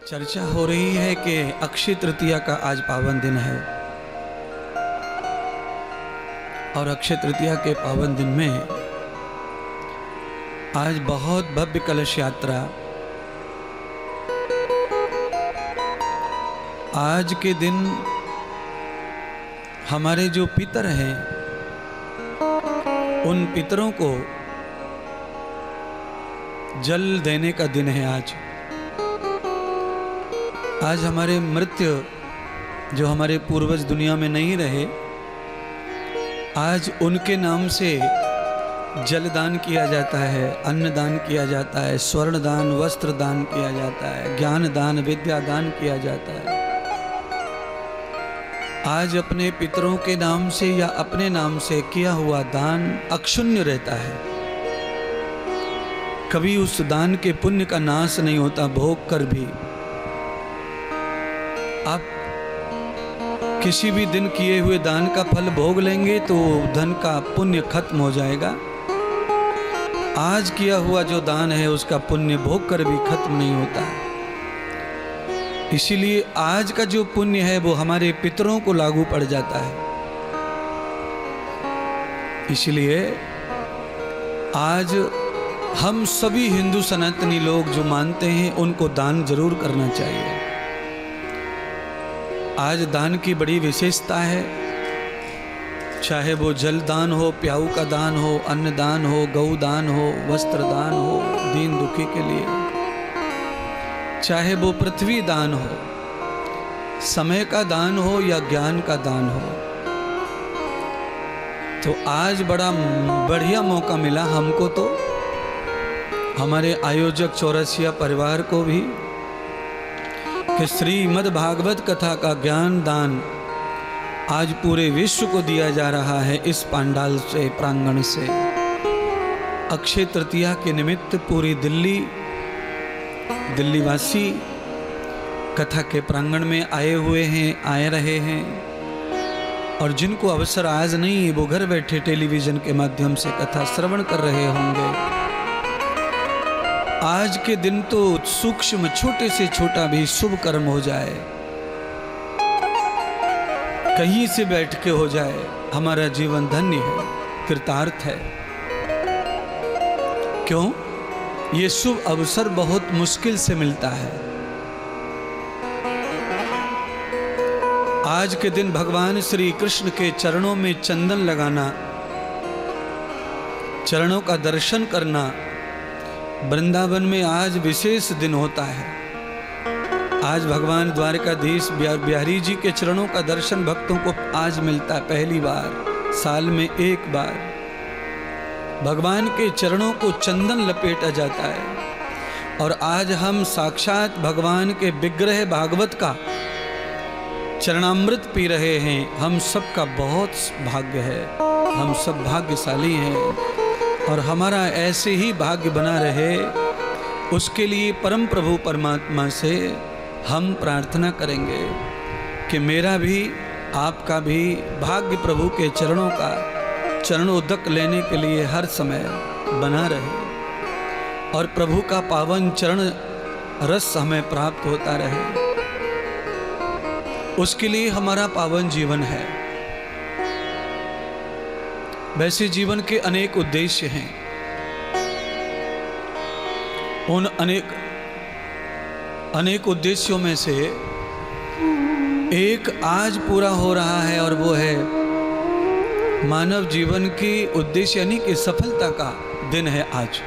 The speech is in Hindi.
चर्चा हो रही है कि अक्षय तृतीया का आज पावन दिन है और अक्षय तृतीया के पावन दिन में आज बहुत भव्य कलश यात्रा आज के दिन हमारे जो पितर हैं उन पितरों को जल देने का दिन है। आज हमारे मृत्यु जो हमारे पूर्वज दुनिया में नहीं रहे, आज उनके नाम से जलदान किया जाता है, अन्नदान किया जाता है, स्वर्ण दान वस्त्र दान किया जाता है, ज्ञान दान विद्या दान किया जाता है। आज अपने पितरों के नाम से या अपने नाम से किया हुआ दान अक्षुण्य रहता है, कभी उस दान के पुण्य का नाश नहीं होता। भोग कर भी आप किसी भी दिन किए हुए दान का फल भोग लेंगे तो धन का पुण्य खत्म हो जाएगा। आज किया हुआ जो दान है उसका पुण्य भोग कर भी खत्म नहीं होता है। इसीलिए आज का जो पुण्य है वो हमारे पितरों को लागू पड़ जाता है। इसलिए आज हम सभी हिंदू सनातनी लोग जो मानते हैं उनको दान जरूर करना चाहिए। आज दान की बड़ी विशेषता है, चाहे वो जल दान हो, प्याऊ का दान हो, अन्न दान हो, गौ दान हो, वस्त्र दान हो दीन दुखी के लिए, चाहे वो पृथ्वी दान हो, समय का दान हो या ज्ञान का दान हो। तो आज बड़ा बढ़िया मौका मिला हमको, तो हमारे आयोजक चौरसिया परिवार को भी, कि श्रीमद् भागवत कथा का ज्ञान दान आज पूरे विश्व को दिया जा रहा है। इस पंडाल से, प्रांगण से अक्षय तृतीया के निमित्त पूरी दिल्लीवासी कथा के प्रांगण में आए हुए हैं, आए रहे हैं। और जिनको अवसर आज नहीं, वो घर बैठे टेलीविजन के माध्यम से कथा श्रवण कर रहे होंगे। आज के दिन तो सूक्ष्म छोटे से छोटा भी शुभ कर्म हो जाए, कहीं से बैठ के हो जाए, हमारा जीवन धन्य है, कृतार्थ है। क्यों? ये शुभ अवसर बहुत मुश्किल से मिलता है। आज के दिन भगवान श्री कृष्ण के चरणों में चंदन लगाना, चरणों का दर्शन करना वृंदावन में आज विशेष दिन होता है। आज भगवान द्वारकाधीश बिहारी जी के चरणों का दर्शन भक्तों को आज मिलता है, पहली बार, साल में एक बार भगवान के चरणों को चंदन लपेटा जाता है। और आज हम साक्षात भगवान के विग्रह भागवत का चरणामृत पी रहे हैं। हम सबका बहुत भाग्य है, हम सब भाग्यशाली हैं। और हमारा ऐसे ही भाग्य बना रहे, उसके लिए परम प्रभु परमात्मा से हम प्रार्थना करेंगे कि मेरा भी आपका भी भाग्य प्रभु के चरणों का चरणोदक लेने के लिए हर समय बना रहे और प्रभु का पावन चरण रस हमें प्राप्त होता रहे। उसके लिए हमारा पावन जीवन है। वैसे जीवन के अनेक उद्देश्य हैं। उन अनेक उद्देश्यों में से एक आज पूरा हो रहा है और वो है मानव जीवन की उद्देश्य यानी कि सफलता का दिन है आज।